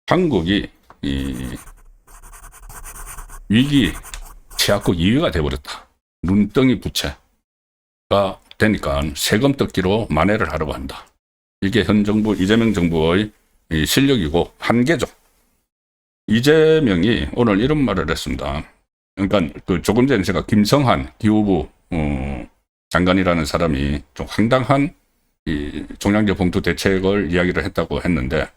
한국이 이 위기 최악국 2위가 돼버렸다. 눈덩이 부채가 되니까 세금 뜯기로 만회를 하려고 한다. 이게 현 정부 이재명 정부의 실력이고 한계죠. 이재명이 오늘 이런 말을 했습니다. 그러니까 그 조금 전에 제가 김성한 기후부 장관이라는 사람이 좀 황당한 이 종량제 봉투 대책을 이야기를 했다고 했는데,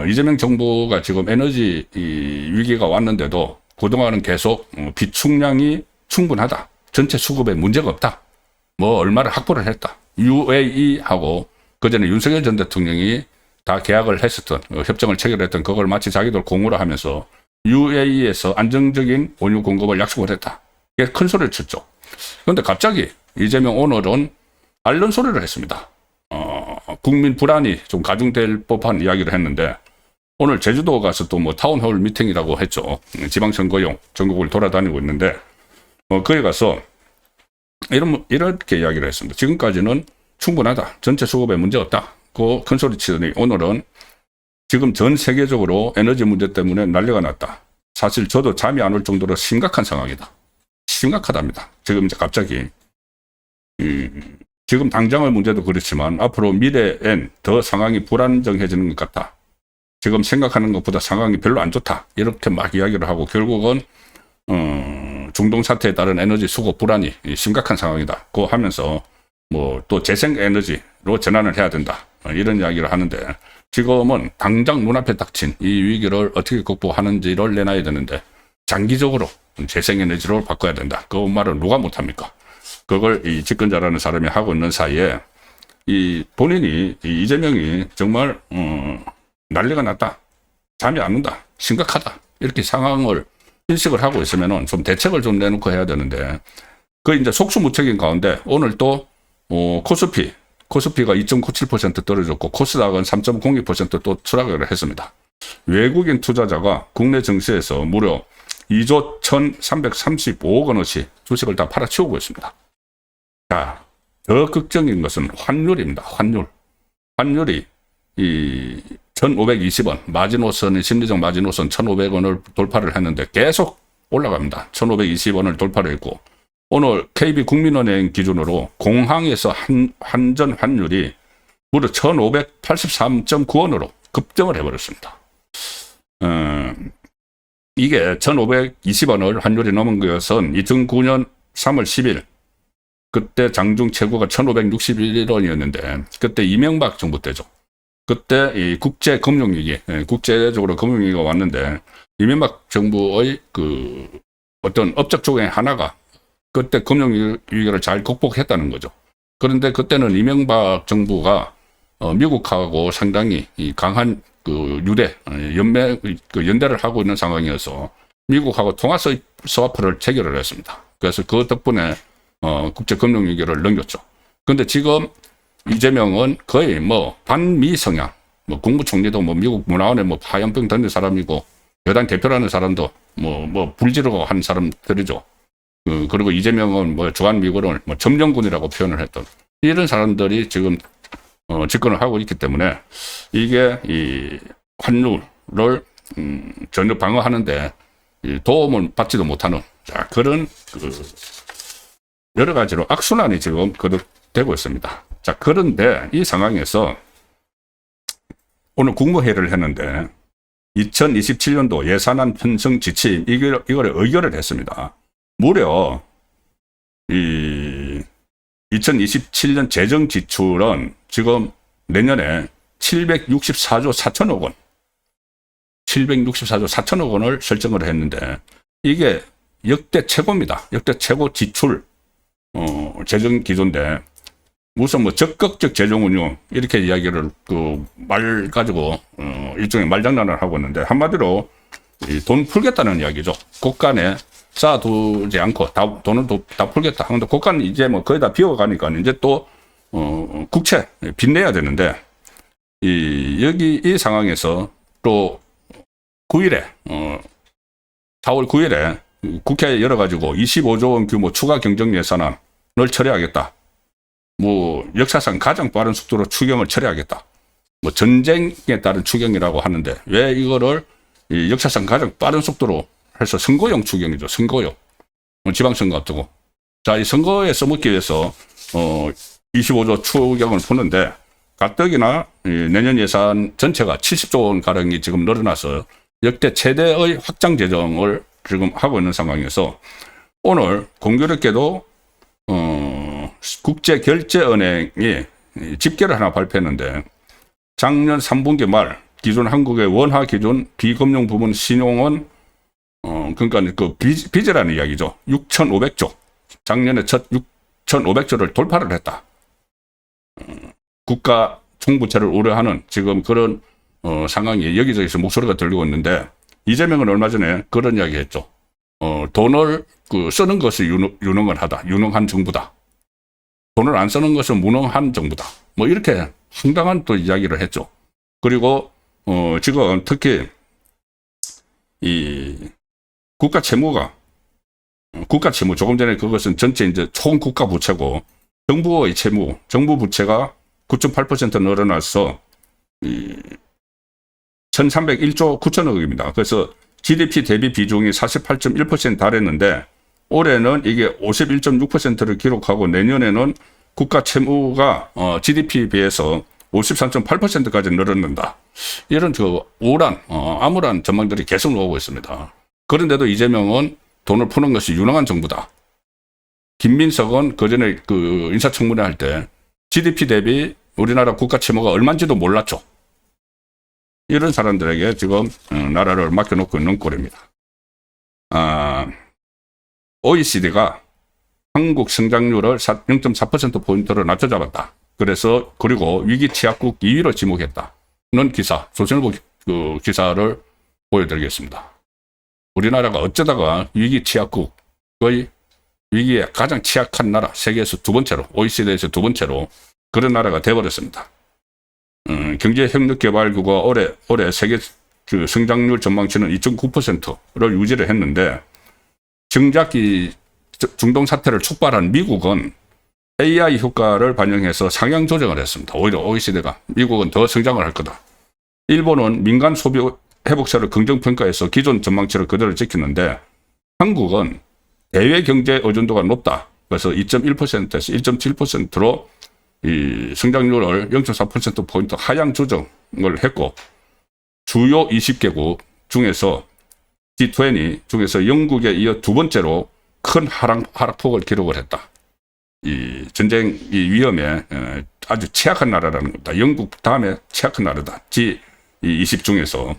이재명 정부가 지금 에너지 위기가 왔는데도 그동안은 계속 비축량이 충분하다. 전체 수급에 문제가 없다. 뭐 얼마를 확보를 했다. UAE하고 그전에 윤석열 전 대통령이 다 계약을 했었던 협정을 체결했던 그걸 마치 자기들 공으로 하면서 UAE에서 안정적인 원유 공급을 약속을 했다. 이게 큰 소리를 쳤죠. 그런데 갑자기 이재명 오늘은 앓는 소리를 했습니다. 국민 불안이 좀 가중될 법한 이야기를 했는데, 오늘 제주도 가서 또 뭐 타운홀 미팅이라고 했죠. 지방선거용 전국을 돌아다니고 있는데, 거기 가서 이렇게 이야기를 했습니다. 지금까지는 충분하다. 전체 수급에 문제 없다. 그 큰 소리 치더니 오늘은 지금 전 세계적으로 에너지 문제 때문에 난리가 났다. 사실 저도 잠이 안 올 정도로 심각한 상황이다. 심각하답니다. 지금 이제 갑자기 지금 당장의 문제도 그렇지만 앞으로 미래엔 더 상황이 불안정해지는 것 같다. 지금 생각하는 것보다 상황이 별로 안 좋다. 이렇게 막 이야기를 하고 결국은 중동 사태에 따른 에너지 수급 불안이 심각한 상황이다. 고 하면서 뭐 또 재생에너지로 전환을 해야 된다. 이런 이야기를 하는데, 지금은 당장 눈앞에 닥친 이 위기를 어떻게 극복하는지를 내놔야 되는데 장기적으로 재생에너지로 바꿔야 된다. 그 말을 누가 못합니까? 그걸 이 집권자라는 사람이 하고 있는 사이에 본인이 이재명이 정말 난리가 났다. 잠이 안 온다. 심각하다. 이렇게 상황을 인식을 하고 있으면은 좀 대책을 좀 내놓고 해야 되는데, 그 이제 속수무책인 가운데 오늘 또 코스피가 2.97% 떨어졌고 코스닥은 3.02% 또 추락을 했습니다. 외국인 투자자가 국내 증시에서 무려 2조 1,335억 원어치 주식을 다 팔아치우고 있습니다. 자, 더 극적인 것은 환율입니다. 환율이 1,520원, 마지노선의 심리적 마지노선 1,500원을 돌파를 했는데 계속 올라갑니다. 1,520원을 돌파를 했고, 오늘 KB국민은행 기준으로 공항에서 환전 환율이 무려 1,583.9원으로 급등을 해버렸습니다. 이게 1,520원을 환율이 넘은 것은 2009년 3월 10일 그때 장중 최고가 1,561원이었는데 그때 이명박 정부 때죠. 그때 이 국제금융위기, 국제적으로 금융위기가 왔는데 이명박 정부의 그 어떤 업적 중에 하나가 그때 금융위기를 잘 극복했다는 거죠. 그런데 그때는 이명박 정부가 미국하고 상당히 강한 그 유대, 연대를 하고 있는 상황이어서 미국하고 통화 스와프를 체결을 했습니다. 그래서 그 덕분에 국제금융위기를 넘겼죠. 그런데 지금 이재명은 거의 뭐 반미 성향, 뭐 국무총리도 뭐 미국 문화원에 뭐 파염병 던진 사람이고 여당 대표라는 사람도 뭐 불지르고 한 사람들이죠. 그리고 이재명은 뭐 주한미군을 뭐 점령군이라고 표현을 했던 이런 사람들이 지금 집권을 하고 있기 때문에 이게 이 환율을 전혀 방어하는데 도움을 받지도 못하는 그런 여러 가지로 악순환이 지금 거듭되고 있습니다. 자, 그런데 이 상황에서 오늘 국무회의를 했는데 2027년도 예산안 편성 지침 이걸 의결을 했습니다. 무려 2027년 재정 지출은 지금 내년에 764조 4천억 원, 764조 4천억 원을 설정을 했는데 이게 역대 최고입니다. 역대 최고 지출 재정 기조인데 무슨 뭐 적극적 재정 운용 이렇게 이야기를 그 말 가지고 일종의 말장난을 하고 있는데 한마디로 돈 풀겠다는 이야기죠. 곳간에 쌓아두지 않고 돈은 다 풀겠다. 그런데 곳간 이제 뭐 거의 다 비워가니까 이제 또 국채 빚내야 되는데 여기 이 상황에서 또 9일에 4월 9일에 국회에 열어가지고 25조 원 규모 추가 경정 예산안 처리하겠다. 뭐 역사상 가장 빠른 속도로 추경을 처리하겠다. 뭐 전쟁에 따른 추경이라고 하는데 왜 이거를 역사상 가장 빠른 속도로 해서 선거용 추경이죠. 선거용. 지방선거 앞두고. 자, 이 선거에 써먹기 위해서 25조 추경을 푸는데 가뜩이나 내년 예산 전체가 70조 원 가량이 지금 늘어나서 역대 최대의 확장 재정을 지금 하고 있는 상황에서 오늘 공교롭게도 국제결제은행이 집계를 하나 발표했는데 작년 3분기 말 기준 한국의 원화 기준 비금융 부문 신용은 그러니까 그 빚이라는 이야기죠. 6,500조. 작년에 첫 6,500조를 돌파를 했다. 국가 총부채를 우려하는 지금 그런 상황이 여기저기서 목소리가 들리고 있는데 이재명은 얼마 전에 그런 이야기 했죠. 돈을 쓰는 것이 유능을 하다. 유능한 정부다. 돈을 안 쓰는 것은 무능한 정부다. 뭐 이렇게 황당한 또 이야기를 했죠. 그리고 지금 특히 이 국가 채무 조금 전에 그것은 전체 이제 총 국가 부채고 정부의 채무, 정부 부채가 9.8% 늘어나서 1,301조 9천억입니다. 그래서 GDP 대비 비중이 48.1% 달했는데 올해는 이게 51.6%를 기록하고 내년에는 국가 채무가 GDP에 비해서 53.8%까지 늘어난다. 이런 우울한 암울한 전망들이 계속 나오고 있습니다. 그런데도 이재명은 돈을 푸는 것이 유능한 정부다. 김민석은 그전에 인사청문회 할 때 GDP 대비 우리나라 국가 채무가 얼마인지도 몰랐죠. 이런 사람들에게 지금 나라를 맡겨놓고 있는 꼴입니다. OECD가 한국 성장률을 0.4%포인트로 낮춰잡았다. 그리고 위기 취약국 2위로 지목했다는 기사, 조선일보 기사를 보여드리겠습니다. 우리나라가 어쩌다가 위기 취약국의 위기에 가장 취약한 나라, 세계에서 두 번째로, OECD에서 두 번째로 그런 나라가 되어버렸습니다. 경제협력개발구가 올해 세계 성장률 전망치는 2.9%를 유지를 했는데 정작 이 중동 사태를 촉발한 미국은 AI 효과를 반영해서 상향 조정을 했습니다. 오히려 OECD가 미국은 더 성장을 할 거다. 일본은 민간 소비 회복세를 긍정평가해서 기존 전망치를 그대로 지켰는데 한국은 대외 경제 의존도가 높다. 그래서 2.1%에서 1.7%로 이 성장률을 0.4%포인트 하향 조정을 했고 주요 20개국 중에서 G20 중에서 영국에 이어 두 번째로 큰 하락폭을 기록을 했다. 이 전쟁 위험에 아주 취약한 나라라는 겁니다. 영국 다음에 취약한 나라다. G20 중에서.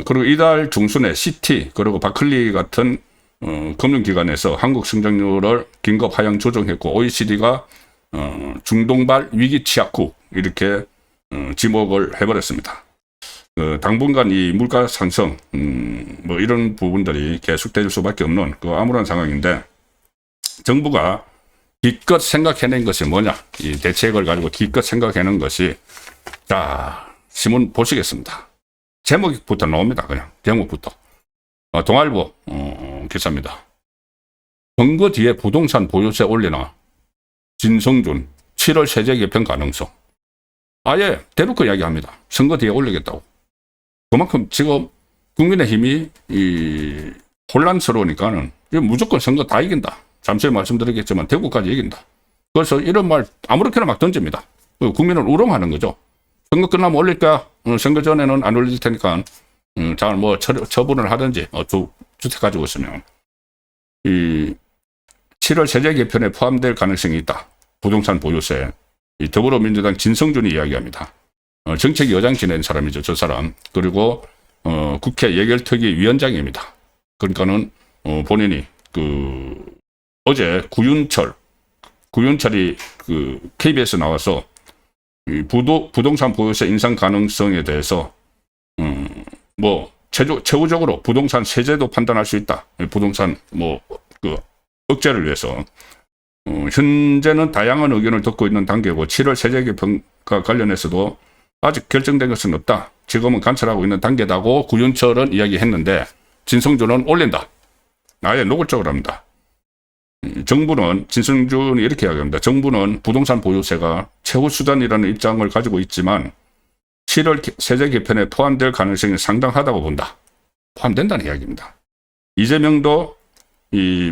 그리고 이달 중순에 시티 그리고 바클리 같은 금융기관에서 한국 성장률을 긴급 하향 조정했고 OECD가 중동발 위기 취약국 이렇게 지목을 해버렸습니다. 당분간 이 물가 상승 뭐 이런 부분들이 계속될 수밖에 없는 암울한 상황인데 정부가 기껏 생각해낸 것이 뭐냐, 이 대책을 가지고 기껏 생각해낸 것이, 자, 신문 보시겠습니다. 제목부터 나옵니다. 그냥 제목부터. 동아일보 기사입니다. 선거 뒤에 부동산 보유세 올리나 진성준 7월 세제 개편 가능성. 아예 대놓고 이야기합니다. 선거 뒤에 올리겠다고. 그만큼 지금 국민의힘이 혼란스러우니까는 무조건 선거 다 이긴다. 잠시 말씀드리겠지만 대구까지 이긴다. 그래서 이런 말 아무렇게나 막 던집니다. 국민을 우롱하는 거죠. 선거 끝나면 올릴 거야. 선거 전에는 안 올릴 테니까 잘 뭐 처분을 하든지 주택 가지고 있으면. 이 7월 세제 개편에 포함될 가능성이 있다. 부동산 보유세. 더불어민주당 진성준이 이야기합니다. 정책 여장 지낸 사람이죠. 저 사람. 그리고 국회 예결특위 위원장입니다. 그러니까는 본인이 어제 구윤철이 KBS 나와서 부동산 보유세 인상 가능성에 대해서 뭐 최후적으로 부동산 세제도 판단할 수 있다. 부동산 억제를 위해서 현재는 다양한 의견을 듣고 있는 단계고 7월 세제 개편과 관련해서도 아직 결정된 것은 없다. 지금은 관찰하고 있는 단계다고 구윤철은 이야기했는데 진성준은 올린다. 아예 노골적으로 합니다. 정부는 진승준이 이렇게 이야기합니다. 정부는 부동산 보유세가 최후 수단이라는 입장을 가지고 있지만 7월 세제 개편에 포함될 가능성이 상당하다고 본다. 포함된다는 이야기입니다. 이재명도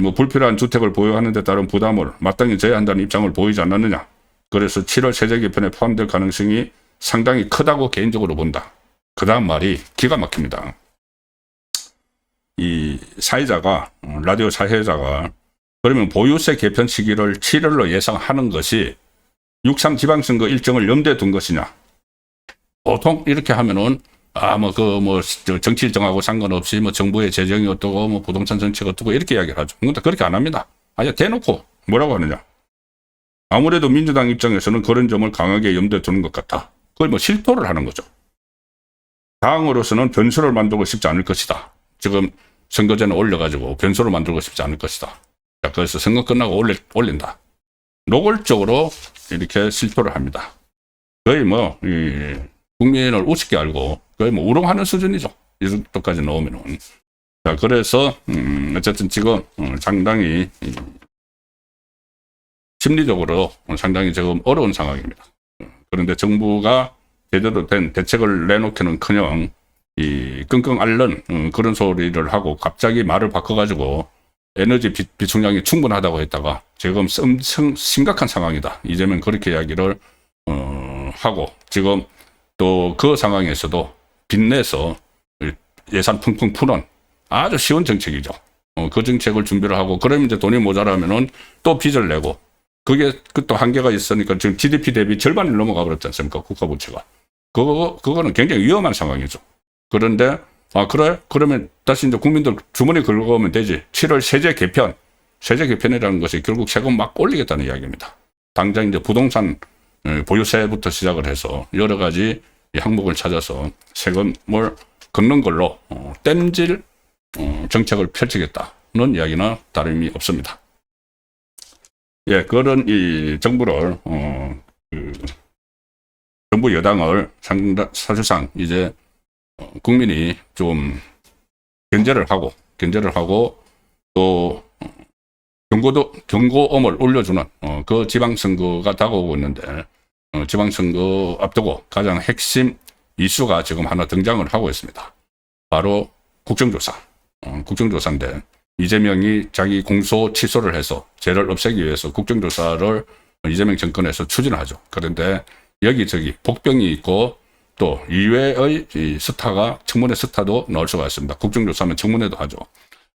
뭐 불필요한 주택을 보유하는 데 따른 부담을 마땅히 져야 한다는 입장을 보이지 않았느냐. 그래서 7월 세제 개편에 포함될 가능성이 상당히 크다고 개인적으로 본다. 그 다음 말이 기가 막힙니다. 이 사회자가, 라디오 사회자가 그러면 보유세 개편 시기를 7월로 예상하는 것이 6.3 지방선거 일정을 염두에 둔 것이냐. 보통 이렇게 하면은 정치 일정하고 상관없이 정부의 재정이 어떠고 부동산 정책이 어떠고 이렇게 이야기를 하죠. 근데 그렇게 안 합니다. 아니 대놓고 뭐라고 하느냐. 아무래도 민주당 입장에서는 그런 점을 강하게 염두에 두는 것 같다. 그걸 실토를 하는 거죠. 당으로서는 변수를 만들고 싶지 않을 것이다. 지금 선거제는 올려가지고 변수를 만들고 싶지 않을 것이다. 그래서 선거 끝나고 올린다. 노골적으로 이렇게 실토를 합니다. 거의 국민을 우습게 알고 거의 우롱하는 수준이죠. 이 정도까지 넣으면은. 자, 그래서 어쨌든 지금 상당히 심리적으로 상당히 지금 어려운 상황입니다. 그런데 정부가 제대로 된 대책을 내놓기는커녕 이 끙끙 앓는 그런 소리를 하고 갑자기 말을 바꿔가지고 에너지 비축량이 충분하다고 했다가 지금 엄청 심각한 상황이다. 이재명 그렇게 이야기를 하고 지금 또 그 상황에서도 빚내서 예산 펑펑 푸는 아주 쉬운 정책이죠. 그 정책을 준비를 하고 그러면 이제 돈이 모자라면은 또 빚을 내고 그게 또 한계가 있으니까 지금 GDP 대비 절반이 넘어가 버렸지 않습니까? 국가 부채가. 그거는 굉장히 위험한 상황이죠. 그런데 그래? 그러면 다시 이제 국민들 주머니 긁어오면 되지. 7월 세제 개편이라는 것이 결국 세금 막 올리겠다는 이야기입니다. 당장 이제 부동산 보유세부터 시작을 해서 여러 가지 항목을 찾아서 세금을 걷는 걸로 땜질 정책을 펼치겠다는 이야기나 다름이 없습니다. 예, 그런 이 정부를 정부 여당을 사실상 이제 국민이 좀 견제를 하고 또 경고음을 올려주는 그 지방선거가 다가오고 있는데 지방선거 앞두고 가장 핵심 이슈가 지금 하나 등장을 하고 있습니다. 바로 국정조사. 국정조사인데 이재명이 자기 공소 취소를 해서 죄를 없애기 위해서 국정조사를 이재명 정권에서 추진하죠. 그런데 여기저기 복병이 있고 또 이외의 스타가 청문회 스타도 나올 수가 있습니다. 국정조사하면 청문회도 하죠.